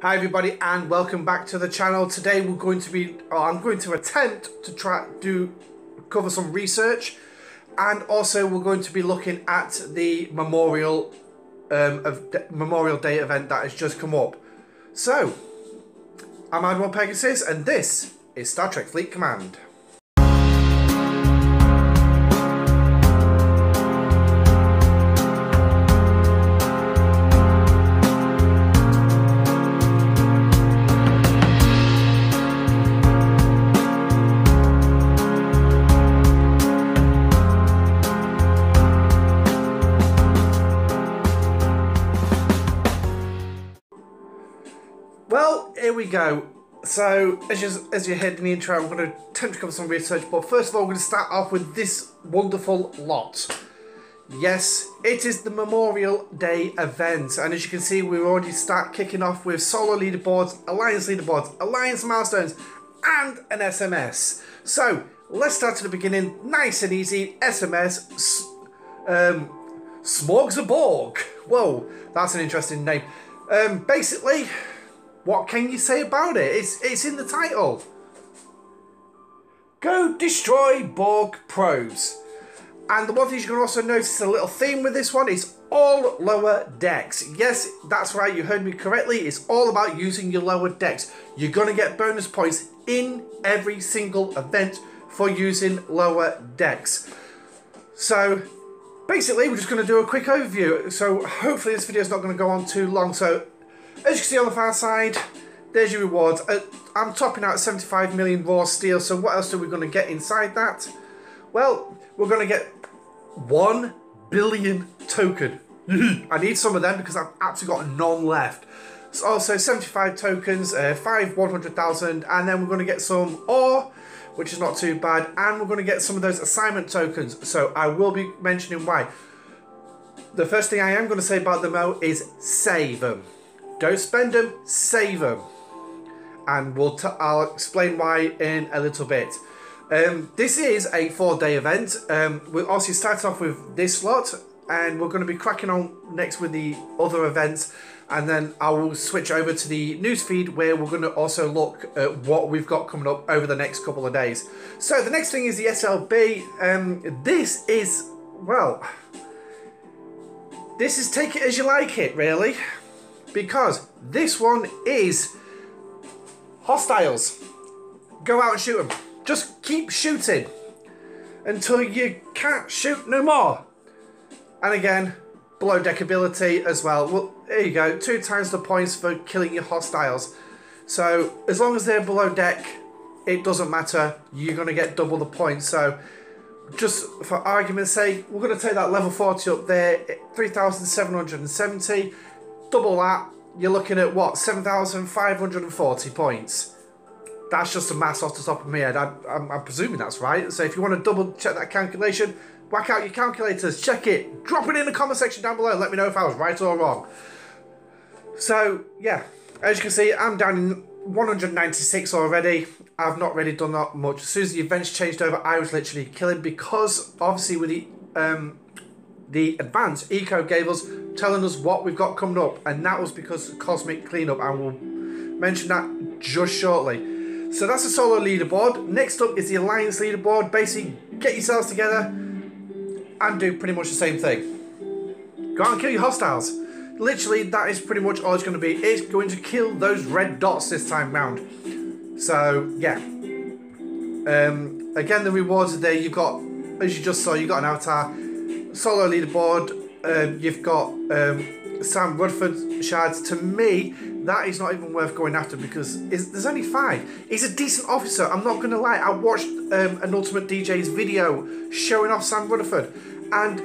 Hi everybody and welcome back to the channel. Today I'm going to attempt to cover some research, and also we're going to be looking at the Memorial Day event that has just come up. So, I'm Admiral Pegasus and this is Star Trek Fleet Command. Well, here we go. So, as you heard in the intro, I'm going to attempt to cover some research, but first of all, I'm going to start off with this wonderful lot. Yes, it is the Memorial Day event, and as you can see, we already start kicking off with solo leaderboards, alliance milestones, and an SMS. So, let's start at the beginning, nice and easy. SMS, Smorgs a Borg. Whoa, that's an interesting name. Basically, what can you say about it? It's in the title. Go destroy Borg probes. And the one thing you can also notice a little theme with this one is all lower decks. Yes, that's right, you heard me correctly. It's all about using your lower decks. You're going to get bonus points in every single event for using lower decks. So basically, we're just going to do a quick overview. So hopefully this video is not going to go on too long. So as you can see on the far side, there's your rewards. I'm topping out 75 million raw steel, so what else are we going to get inside that? Well, we're going to get 1 billion token. I need some of them because I've actually got none left. So also 75 tokens, 100,000, and then we're going to get some ore, which is not too bad, and we're going to get some of those assignment tokens, so I will be mentioning why. The first thing I am going to say about them though is save them. Don't spend them, save them. And I'll explain why in a little bit. This is a 4-day event. We'll also start off with this lot, and we're going to be cracking on next with the other events, and then I will switch over to the newsfeed where we're going to also look at what we've got coming up over the next couple of days. So the next thing is the SLB. This is, well, this is take it as you like it, really. Because this one is hostiles. Go out and shoot them. Just keep shooting until you can't shoot no more. And again, below deck ability as well. Well, there you go. 2 times the points for killing your hostiles. So as long as they're below deck, it doesn't matter. You're going to get double the points. So just for argument's sake, we're going to take that level 40 up there. 3,770. Double that, you're looking at what, 7,540 points. That's just a maths off the top of my head. I'm presuming that's right. So if you want to double check that calculation, whack out your calculators, check it, drop it in the comment section down below, let me know if I was right or wrong. So yeah, as you can see, I'm down in 196 already. I've not really done that much. As soon as the events changed over, I was literally killing, because obviously with the advanced eco gave us telling us what we've got coming up, and that was because of cosmic cleanup, and we'll mention that just shortly. So that's the solo leaderboard. Next up is the alliance leaderboard. Basically, get yourselves together and do pretty much the same thing. Go out and kill your hostiles. Literally, that is pretty much all it's going to be. It's going to kill those red dots this time round. So yeah. Again, the rewards are there. You've got, as you just saw, you've got an avatar. Solo leaderboard, you've got Sam Rutherford shards. To me, that is not even worth going after because there's only 5. He's a decent officer, I'm not going to lie. I watched an Ultimate DJ's video showing off Sam Rutherford, and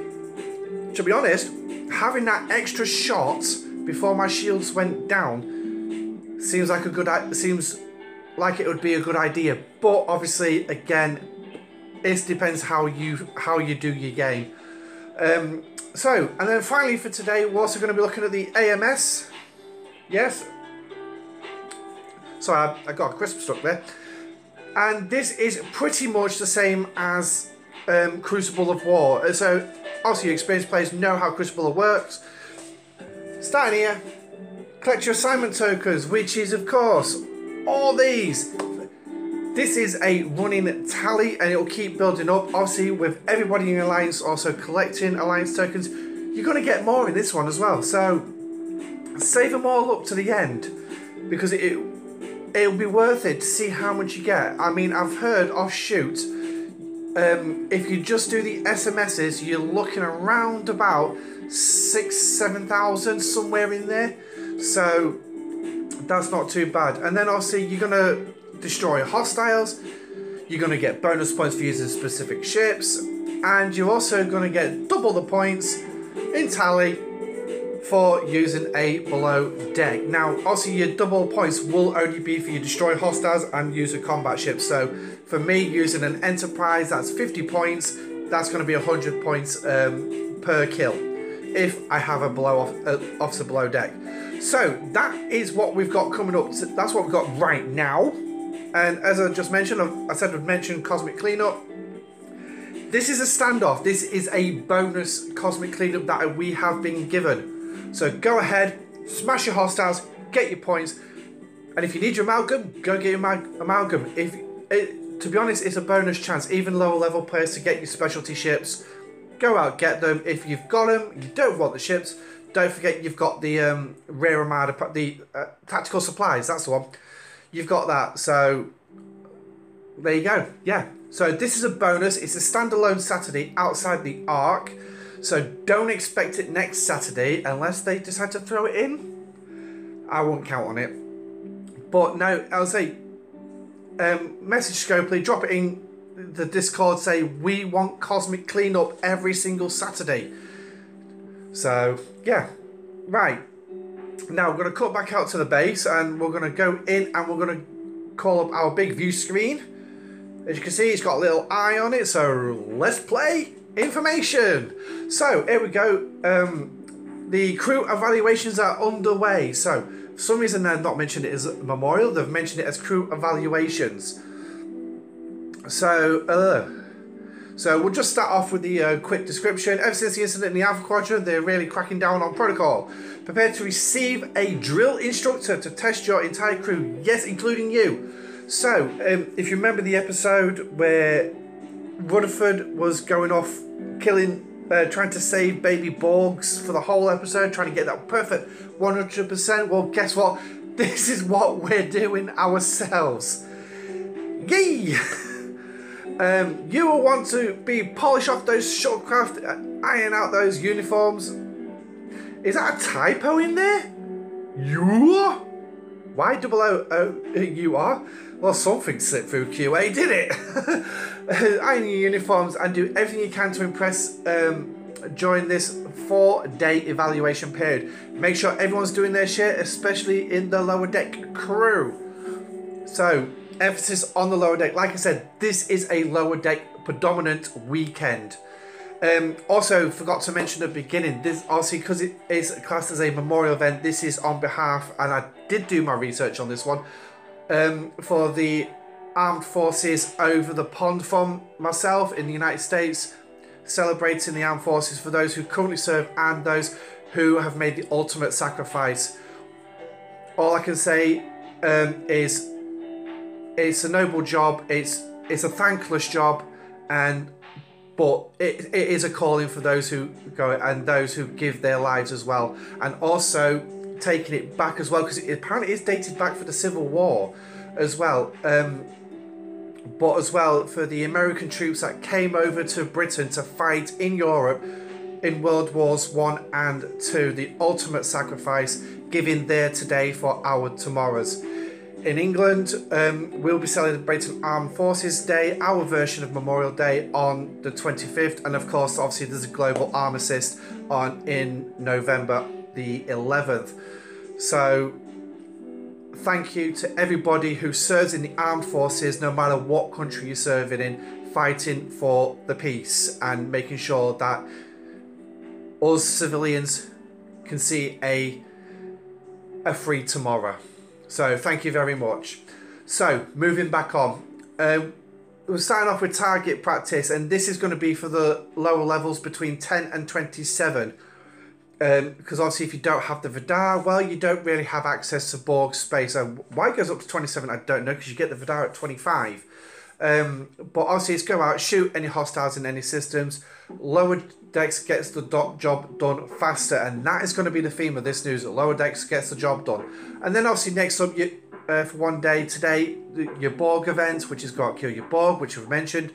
to be honest, having that extra shot before my shields went down seems like it would be a good idea. But obviously, again, it depends how you do your game. So, and then finally for today, we're also going to be looking at the AMS. Yes. Sorry, I got a crisp stuck there. And this is pretty much the same as Crucible of War. So, obviously, experienced players know how Crucible works. Starting here, collect your assignment tokens, which is of course all these. This is a running tally and it'll keep building up. Obviously with everybody in the alliance also collecting alliance tokens, you're going to get more in this one as well. So save them all up to the end because it'll be worth it to see how much you get. I mean, I've heard offshoot, if you just do the SMSs, you're looking around about 6,000-7,000 somewhere in there. So that's not too bad. And then obviously you're going to destroy hostiles, you're going to get bonus points for using specific ships, and you're also going to get double the points in tally for using a below deck. Now obviously your double points will only be for you destroy hostiles and use a combat ship. So for me, using an Enterprise, that's 50 points, that's going to be 100 points per kill if I have a officer below deck. So that is what we've got coming up. That's what we've got right now. And as I just mentioned, I said I'd mention Cosmic Cleanup. This is a standoff. This is a bonus Cosmic Cleanup that we have been given. So go ahead, smash your hostiles, get your points. And if you need your amalgam, go get your amalgam. To be honest, it's a bonus chance. Even lower level players to get your specialty ships. Go out, get them. If you've got them, you don't want the ships, don't forget you've got the rare armada, the tactical supplies, that's the one. You've got that, so there you go. Yeah, so this is a bonus. It's a standalone Saturday outside the Ark, so don't expect it next Saturday unless they decide to throw it in. I won't count on it. But no, I'll say message Scopely, drop it in the Discord, say we want Cosmic Cleanup every single Saturday. So yeah, right. Now we're going to cut back out to the base and we're going to go in and we're going to call up our big view screen. As you can see, it's got a little eye on it, so let's play information. So here we go. The crew evaluations are underway. So for some reason they've not mentioned it as a memorial, they've mentioned it as crew evaluations. So we'll just start off with the quick description. Ever since the incident in the Alpha Quadrant, they're really cracking down on protocol. Prepare to receive a drill instructor to test your entire crew. Yes, including you. So, if you remember the episode where Rutherford was going off, trying to save baby Borgs for the whole episode, trying to get that perfect 100%. Well, guess what? This is what we're doing ourselves. Yay! You will want to polish off those shuttlecraft, iron out those uniforms. Is that a typo in there? You are? Why double O you are? Well, something slipped through QA, did it? Iron your uniforms and do everything you can to impress during this 4-day evaluation period. Make sure everyone's doing their share, especially in the lower deck crew. So, emphasis on the lower deck. Like I said, this is a lower deck predominant weekend. Also, forgot to mention at the beginning, this obviously because it is classed as a memorial event, this is on behalf, and I did do my research on this one, for the armed forces over the pond from myself in the United States, celebrating the armed forces for those who currently serve and those who have made the ultimate sacrifice. All I can say is it's a noble job, it's a thankless job, but it is a calling for those who go and those who give their lives as well. And also taking it back as well, because it apparently is dated back for the Civil War as well. But as well for the American troops that came over to Britain to fight in Europe in World Wars 1 and 2. The ultimate sacrifice, giving their today for our tomorrows. In England, we'll be celebrating Armed Forces Day, our version of Memorial Day, on the 25th. And of course, obviously, there's a global armistice in November the 11th. So, thank you to everybody who serves in the armed forces, no matter what country you're serving in, fighting for the peace and making sure that us civilians can see a free tomorrow. So thank you very much. So moving back on, we're starting off with target practice, and this is going to be for the lower levels between 10 and 27. because obviously if you don't have the Vidar, well, you don't really have access to Borg space. So why it goes up to 27, I don't know, because you get the Vidar at 25. But obviously it's go out, shoot any hostiles in any systems. Lower decks gets the job done faster, and that is going to be the theme of this news. Lower decks gets the job done. And then obviously next up, for one day today, your Borg event, which is go out, kill your Borg, which we've mentioned.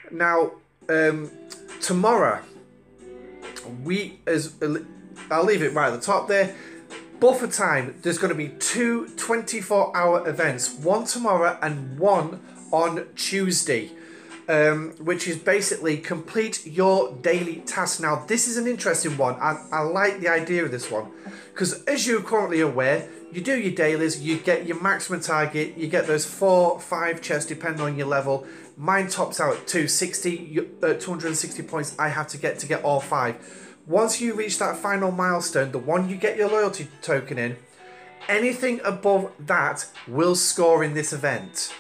Now, tomorrow, I'll leave it right at the top there. Buffer time, there's going to be two 24-hour events, one tomorrow and one on Tuesday, which is basically complete your daily task. Now, this is an interesting one. I like the idea of this one, because as you're currently aware, you do your dailies, you get your maximum target, you get those 4-5 chests depending on your level. Mine tops out at 260 points I have to get all 5. Once you reach that final milestone, the one you get your loyalty token in, anything above that will score in this event.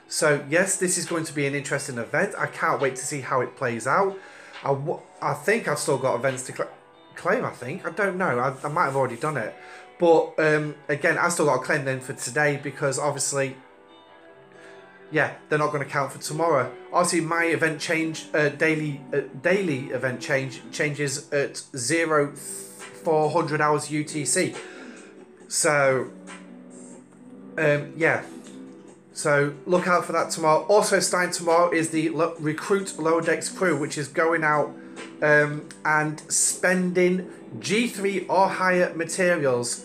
So yes, this is going to be an interesting event. I can't wait to see how it plays out. I think I've still got events to claim, I think. I don't know. I might have already done it. But again, I've still got to claim them for today, because obviously, yeah, they're not going to count for tomorrow. Obviously, my event change, daily event changes at 400 hours UTC. So, yeah. So look out for that tomorrow. Also starting tomorrow is the recruit lower decks crew, which is going out and spending G3 or higher materials,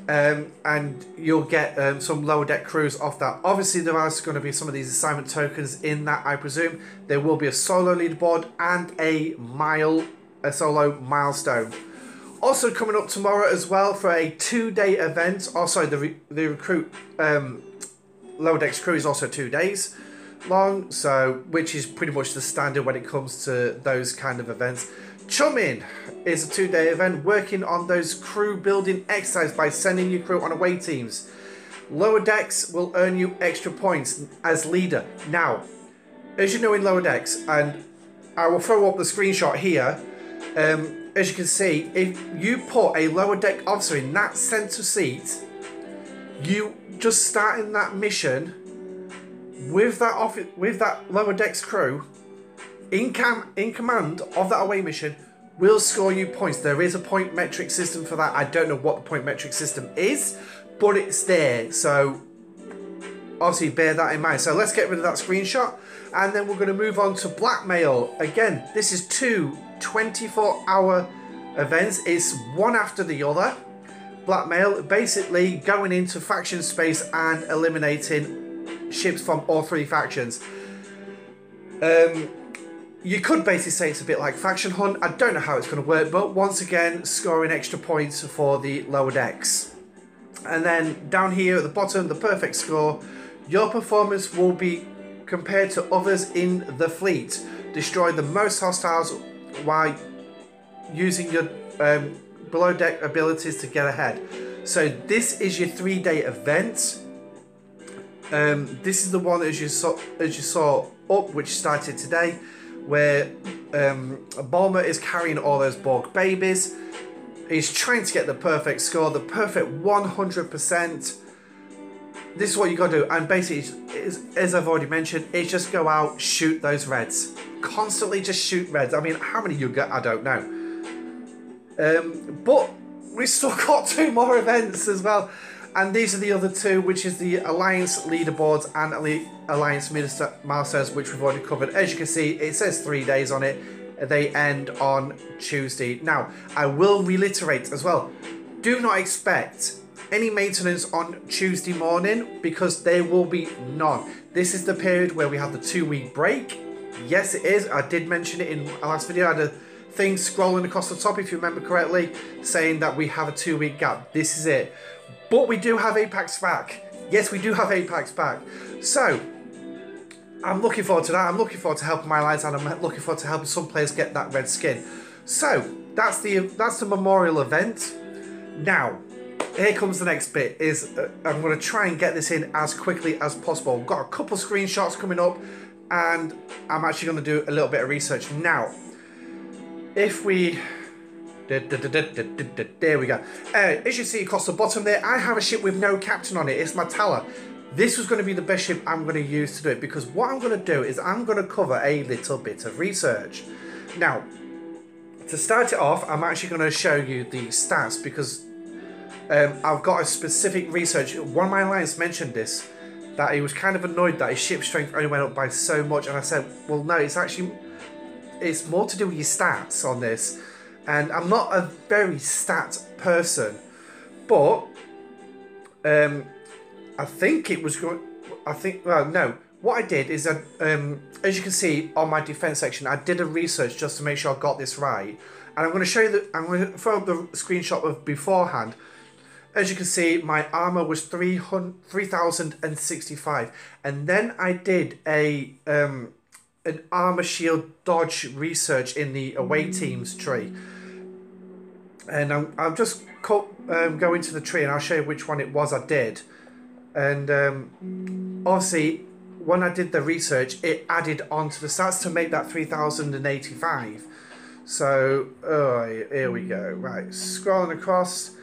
and you'll get some lower deck crews off that. Obviously there are going to be some of these assignment tokens in that, I presume. There will be a solo leaderboard and a solo milestone. Also coming up tomorrow as well for a 2-day event. Also the recruit lower decks crew is also 2 days long, so which is pretty much the standard when it comes to those kind of events. Chumming is a 2-day event working on those crew building exercise by sending your crew on away teams. Lower decks will earn you extra points as leader. Now, as you know in lower decks, and I will throw up the screenshot here, as you can see, if you put a lower deck officer in that center seat, you just starting that mission with that lower decks crew in command of that away mission will score you points. There is a point metric system for that. I don't know what the point metric system is, but it's there. So obviously bear that in mind. So let's get rid of that screenshot, and then we're going to move on to Blackmail. Again, this is two 24-hour events. It's one after the other. Blackmail, basically going into faction space and eliminating ships from all 3 factions. You could basically say it's a bit like Faction Hunt. I don't know how it's going to work, but once again, scoring extra points for the lower decks. And then down here at the bottom, the perfect score. Your performance will be compared to others in the fleet. Destroy the most hostiles while using your below deck abilities to get ahead. So this is your 3-day event. This is the one as you saw up, which started today, where Bulmer is carrying all those Borg babies. He's trying to get the perfect score, the perfect 100%. This is what you got to do, and basically, as I've already mentioned, is just go out, shoot those reds. Constantly just shoot reds. I mean, how many you get, I don't know. But we've still got 2 more events as well. And these are the other 2, which is the Alliance leaderboards and Alliance milestones, which we've already covered. As you can see, it says 3 days on it. They end on Tuesday. Now, I will reiterate as well. Do not expect any maintenance on Tuesday morning, because there will be none. This is the period where we have the 2-week break. Yes, it is. I did mention it in our last video. I had a thing scrolling across the top, if you remember correctly, saying that we have a 2-week gap. This is it. But we do have Apex back. Yes, we do have Apex back. So, I'm looking forward to that. I'm looking forward to helping my allies, and I'm looking forward to helping some players get that red skin. So, that's the memorial event. Now, here comes the next bit. I'm going to try and get this in as quickly as possible. I've got a couple screenshots coming up, and I'm actually going to do a little bit of research now. If we There we go. As you see across the bottom there, I have a ship with no captain on it. It's my Taller. This was going to be the best ship I'm going to use to do it, because what I'm going to do is I'm going to cover a little bit of research. Now, to start it off, I'm actually going to show you the stats, because I've got a specific research. One of my alliance mentioned this, that he was kind of annoyed that his ship strength only went up by so much, and I said, well, no, it's more to do with your stats on this. And I'm not a very stat person, but I think it was good. Well, no. What I did is, as you can see on my defense section, I did a research just to make sure I got this right. And I'm going to show you that. I'm going to throw up the screenshot of beforehand. As you can see, my armor was 3,065, and then I did an armor shield dodge research in the away teams tree. And I'm just going to the tree, and I'll show you which one it was I did. And obviously, when I did the research, it added onto the stats to make that 3,085. So, here we go. Right, scrolling across.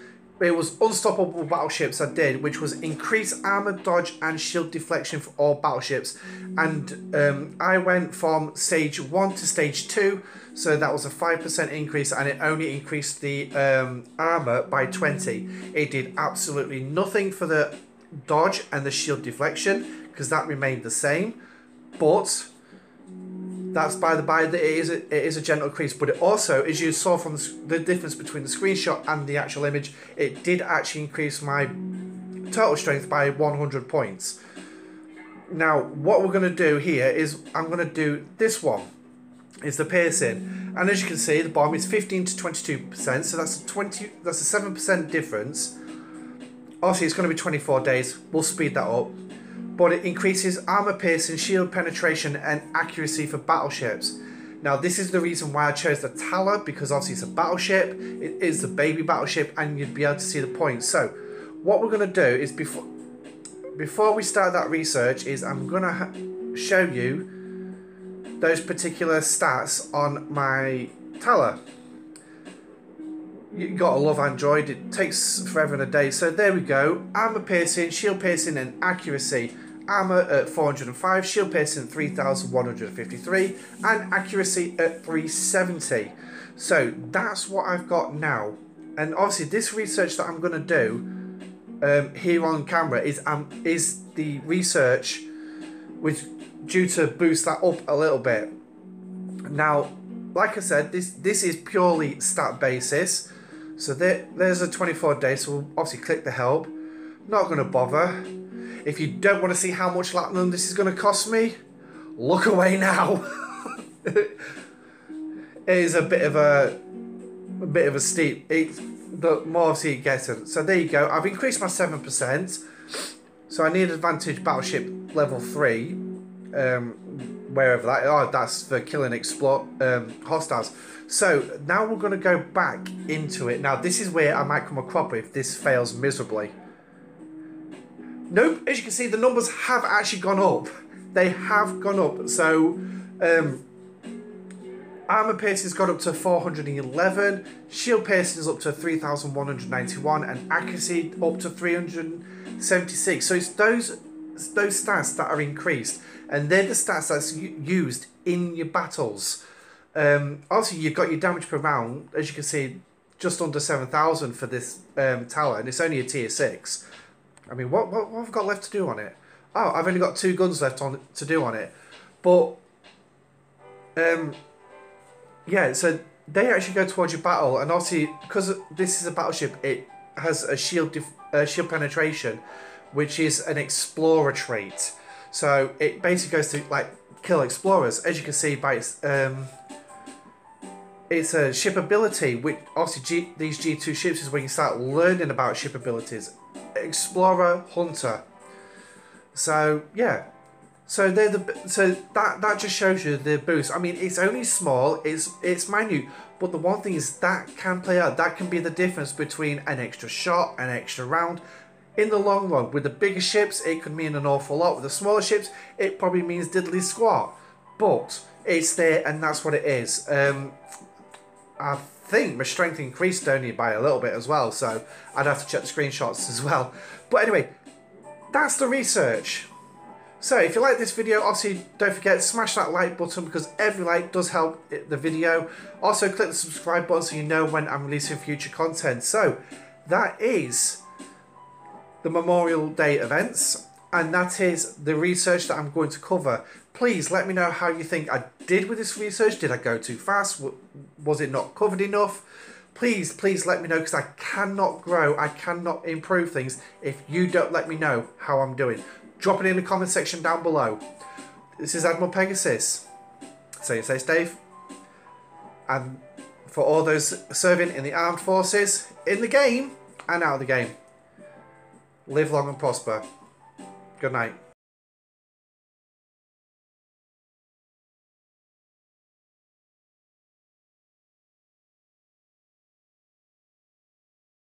It was unstoppable battleships I did, which was increase armor dodge and shield deflection for all battleships. And I went from stage 1 to stage 2, so that was a 5% increase, and it only increased the armor by 20. It did absolutely nothing for the dodge and the shield deflection, because that remained the same. But that's by the by, that it is a gentle increase. But it also, as you saw from the difference between the screenshot and the actual image, it did actually increase my total strength by 100 points. Now, what we're going to do here is I'm going to do this one. Is the piercing, and as you can see, the bomb is 15 to 22%, so that's a 7% difference. Obviously, it's going to be 24 days. We'll speed that up. But it increases armor piercing, shield penetration, and accuracy for battleships. Now, this is the reason why I chose the Taller, because obviously it's a battleship. It is the baby battleship, and you'd be able to see the points. So, what we're going to do is before we start that research, is I'm going to show you those particular stats on my Taller. You gotta love Android, it takes forever and a day. So there we go, armor piercing, shield piercing, and accuracy. Armor at 405, shield piercing at 3,153, and accuracy at 370. So that's what I've got now. And obviously this research that I'm gonna do here on camera is the research which due to boost that up a little bit. Now, like I said, this is purely stat basis. So there's a 24 days, so we'll obviously click the help. Not going to bother. If you don't want to see how much platinum this is going to cost me, look away now. It is a bit of a steep. The more obviously it gets it. So there you go. I've increased my 7%. So I need advantage battleship level 3. Wherever that, that's for killing hostiles. So now we're going to go back into it. Now this is where I might come a cropper if this fails miserably. Nope, as you can see, the numbers have actually gone up. They have gone up. So armor piercing's got up to 411, shield piercing is up to 3,191, and accuracy up to 376. So it's those stats that are increased, and they're the stats that's used in your battles. Also, you've got your damage per round, as you can see, just under 7,000 for this Taller, and it's only a tier 6. I mean, what have I got left to do on it? Oh, I've only got 2 guns left to do on it. But yeah, so they actually go towards your battle, and obviously because this is a battleship, it has a shield penetration, which is an explorer trait. So it basically goes to like kill explorers. As you can see by it's a ship ability, which obviously these G2 ships is when you start learning about ship abilities. Explorer, Hunter. So yeah, so that just shows you the boost. I mean, it's only small, it's minute, but the one thing is that can play out. That can be the difference between an extra shot, an extra round. In the long run, with the bigger ships, it could mean an awful lot. With the smaller ships, it probably means diddly squat. But it's there, and that's what it is. I think my strength increased only by a little bit as well, so I'd have to check the screenshots as well. But anyway, that's the research. So if you like this video, obviously don't forget to smash that like button, because every like does help the video. Also click the subscribe button so you know when I'm releasing future content. So that is the Memorial Day events, and that is the research that I'm going to cover. Please let me know how you think I did with this research. Did I go too fast? Was it not covered enough? Please let me know, because I cannot grow, I cannot improve things if you don't let me know how I'm doing. Drop it in the comment section down below. This is Admiral Pegasus. Stay safe, Dave. And for all those serving in the armed forces, in the game and out of the game, live long and prosper. Good night.